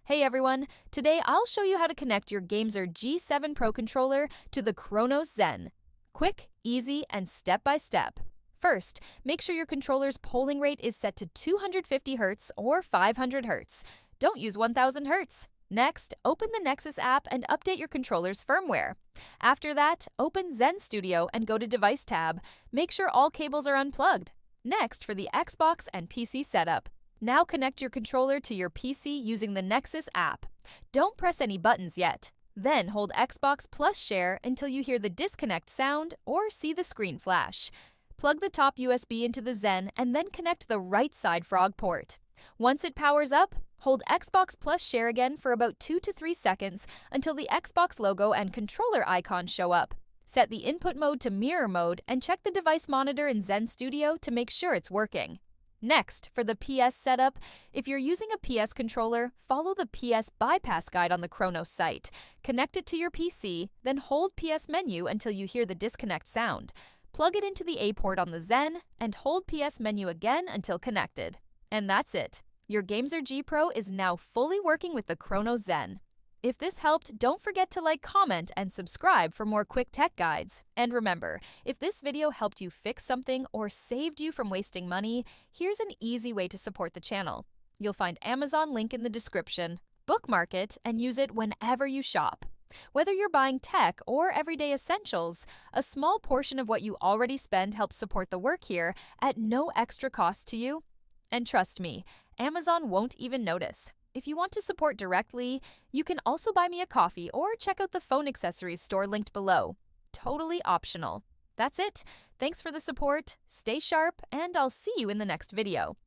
Hey everyone, today I'll show you how to connect your GameSir G7 Pro controller to the Cronus Zen. Quick, easy, and step-by-step. First, make sure your controller's polling rate is set to 250 Hz or 500 Hz. Don't use 1000 Hz. Next, open the Nexus app and update your controller's firmware. After that, open Zen Studio and go to Device tab. Make sure all cables are unplugged. Next, for the Xbox and PC setup. Now connect your controller to your PC using the Nexus app. Don't press any buttons yet. Then hold Xbox plus share until you hear the disconnect sound or see the screen flash. Plug the top USB into the Zen and then connect the right side frog port. Once it powers up, hold Xbox plus share again for about 2 to 3 seconds until the Xbox logo and controller icon show up. Set the input mode to mirror mode and check the device monitor in Zen Studio to make sure it's working. Next, for the PS setup, if you're using a PS controller, follow the PS bypass guide on the Cronus site. Connect it to your PC, then hold PS menu until you hear the disconnect sound. Plug it into the A port on the Zen, and hold PS menu again until connected. And that's it. Your GameSir G Pro is now fully working with the Cronus Zen. If this helped, don't forget to like, comment, and subscribe for more quick tech guides. And remember, if this video helped you fix something or saved you from wasting money, here's an easy way to support the channel. You'll find Amazon link in the description. Bookmark it and use it whenever you shop. Whether you're buying tech or everyday essentials, a small portion of what you already spend helps support the work here at no extra cost to you. And trust me, Amazon won't even notice. If you want to support directly, you can also buy me a coffee or check out the phone accessories store linked below. Totally optional. That's it. Thanks for the support, stay sharp, and I'll see you in the next video.